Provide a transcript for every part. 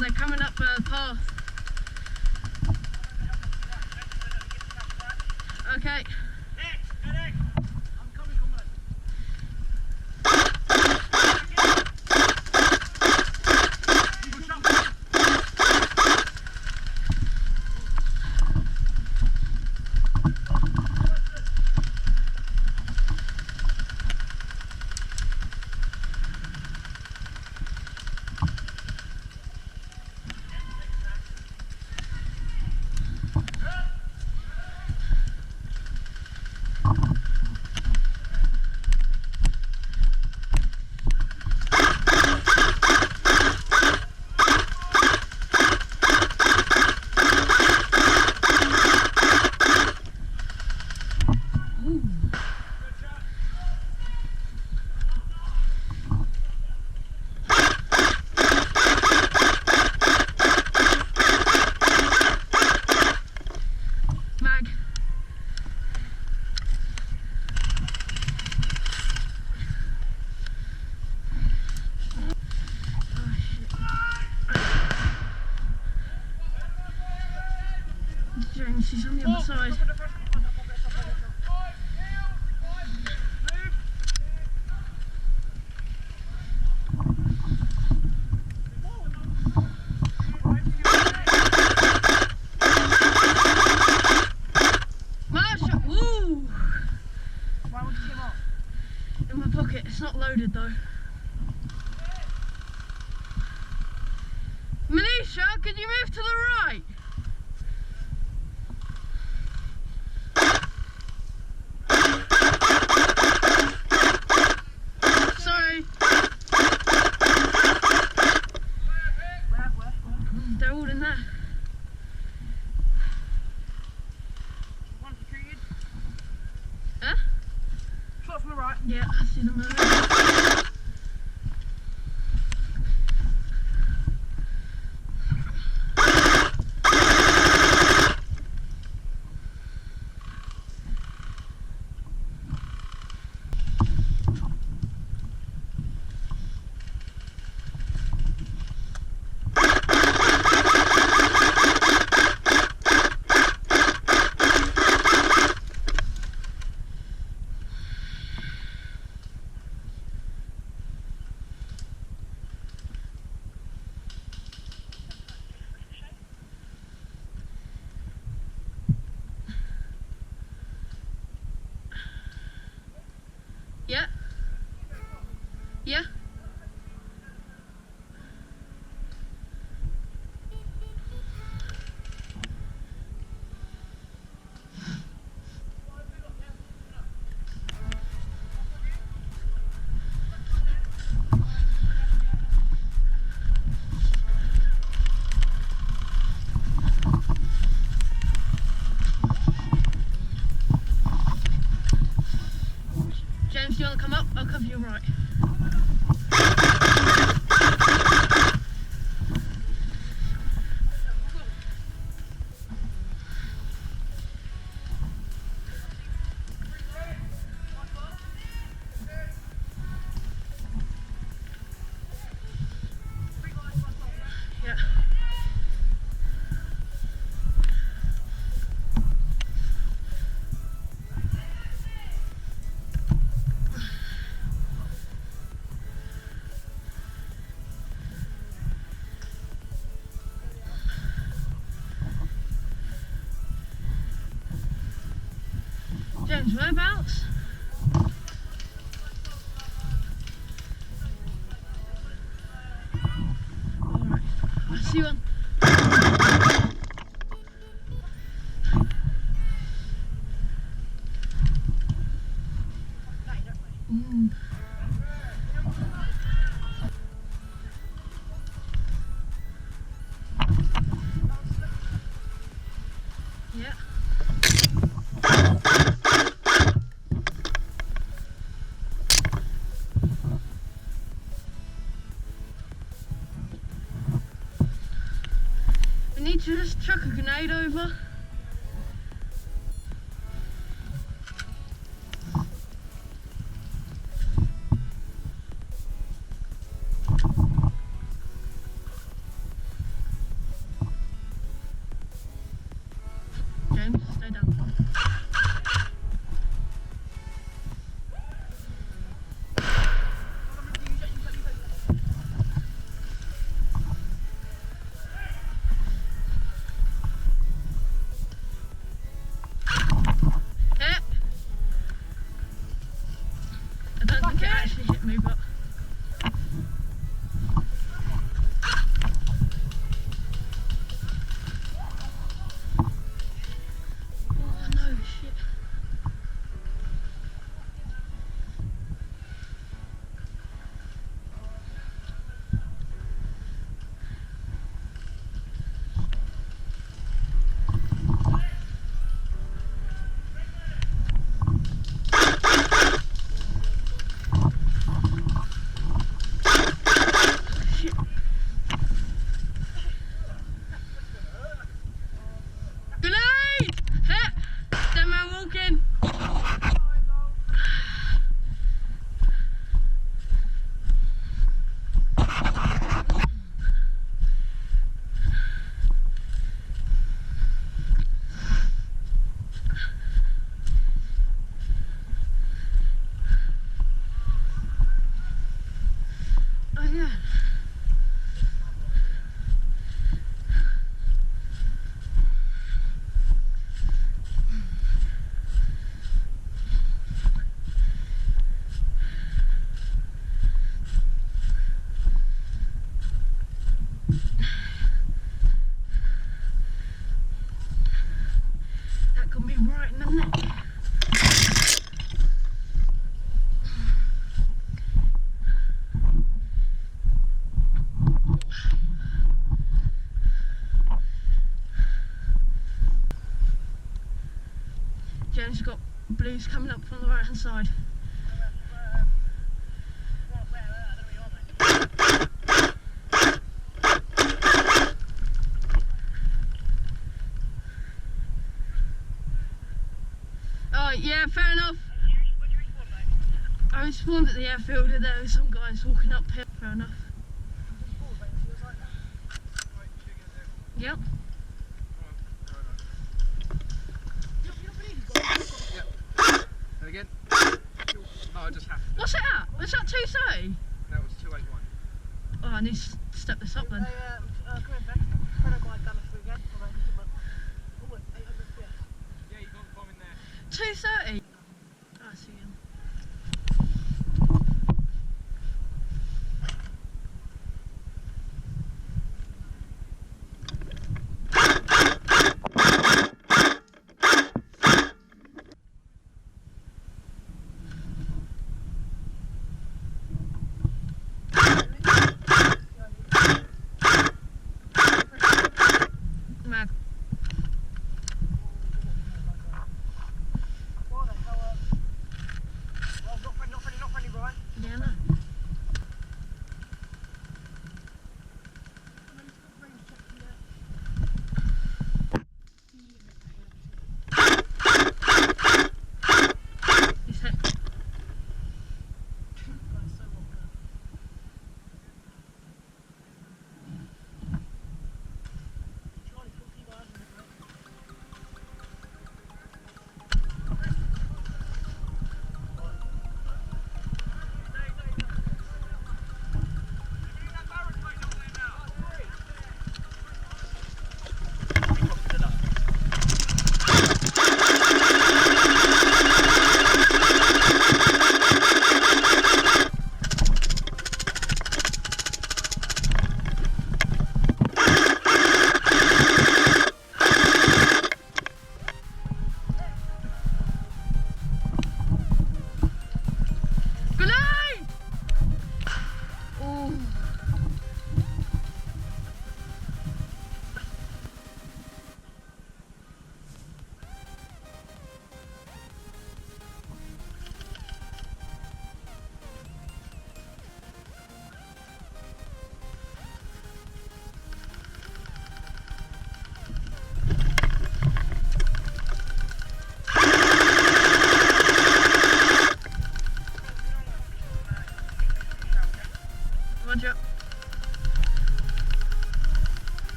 they're coming up the path. Okay. She's on the other side. Marshall! Woo! Why would you give up? In my pocket. It's not loaded though. Manisha, could you move to the right? They're all in there. One retreated. Huh? Shot from the right. Yeah, I see them moving. Yeah. Yeah. James, do you want to come up? I'll cover you right. Yeah. James, whereabouts? Alright, I see one. Yeah. We need to just chuck a grenade over. don't think it actually hit me, but... Oh no, shit. That got me right in the neck. Jen's got blues coming up from the right hand side. Oh yeah, fair enough. Where'd you respawn, mate? I respawned at the airfield and there were some guys walking up here. Fair enough. Yep. Again? No, I just have to. What's it at? Was that 230? That was 281. Oh, I need to step this up then. Yeah, you got the bomb in there. 230? I see him. Mad. What the hell? Well, not friendly, Brian. Yeah, no. He's hit.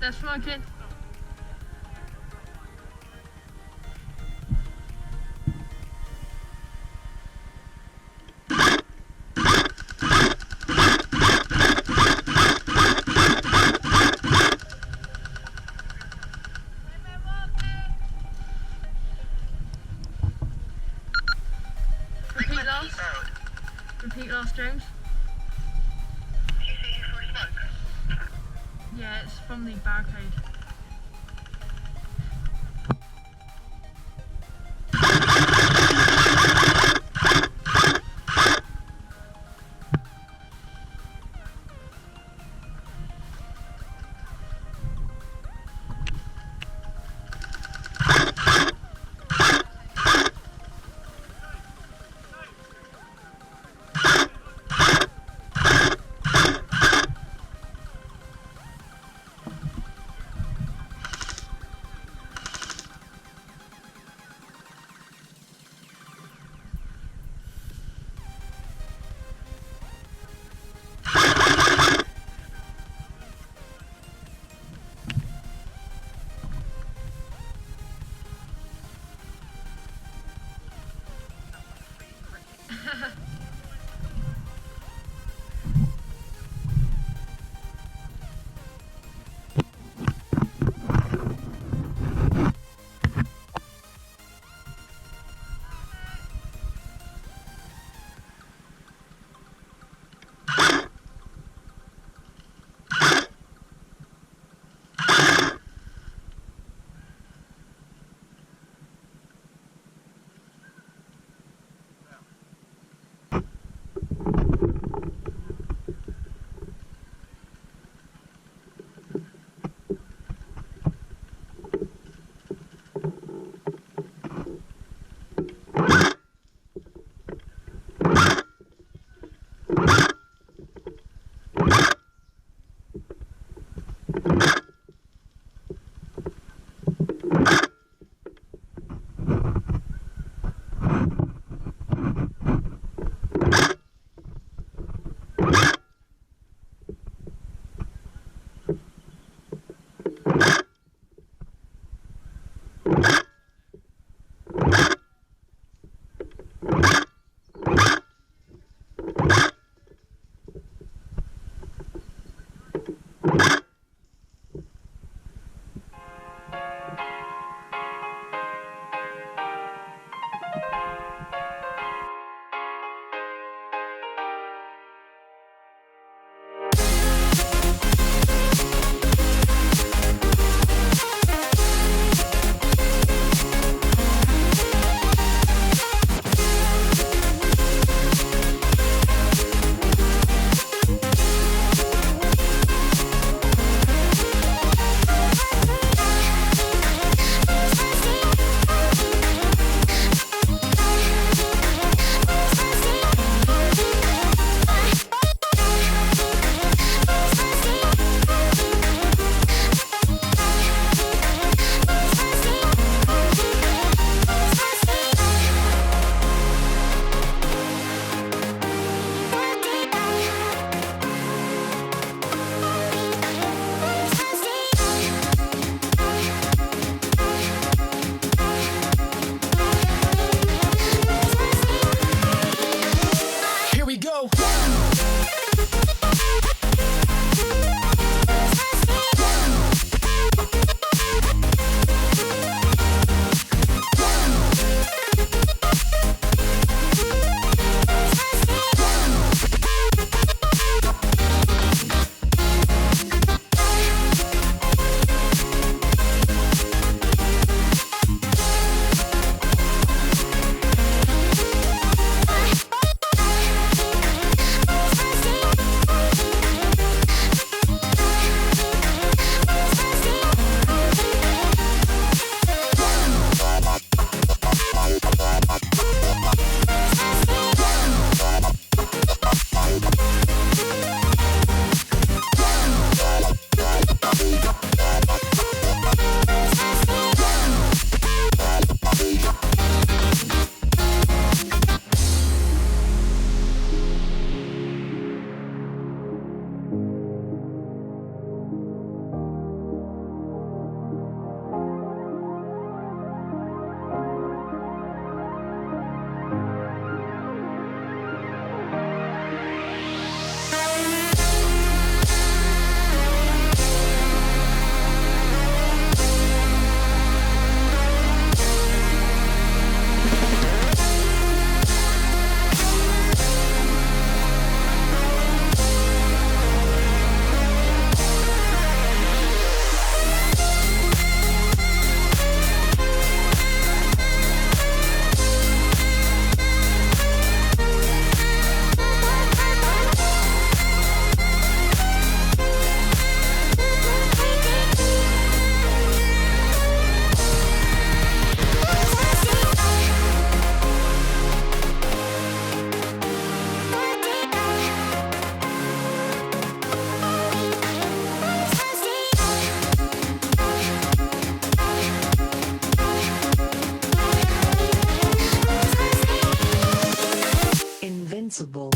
They're smoking. Repeat last. Repeat last, James. Yeah, it's from the barricade. responsible.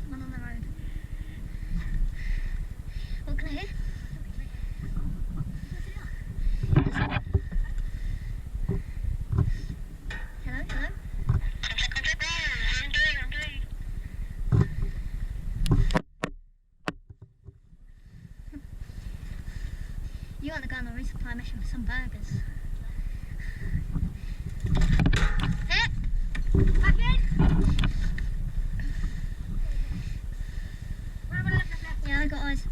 One on the road. What can I hear? Hello, hello? You want to go on a resupply mission for some burgers. Back in. Yeah, I got eyes.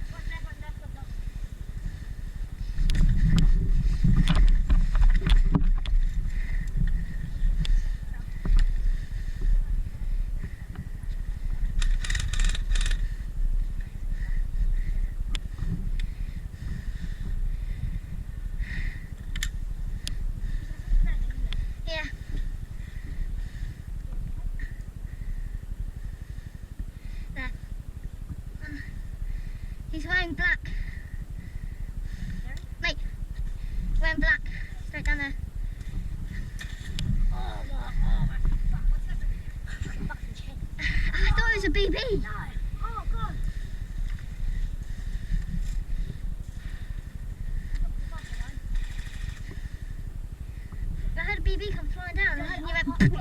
Yeah. There. He's wearing black. Mate, wearing black. Straight down there. Oh, I thought it was a BB. no. Oh, God. I heard a BB come flying down and you went.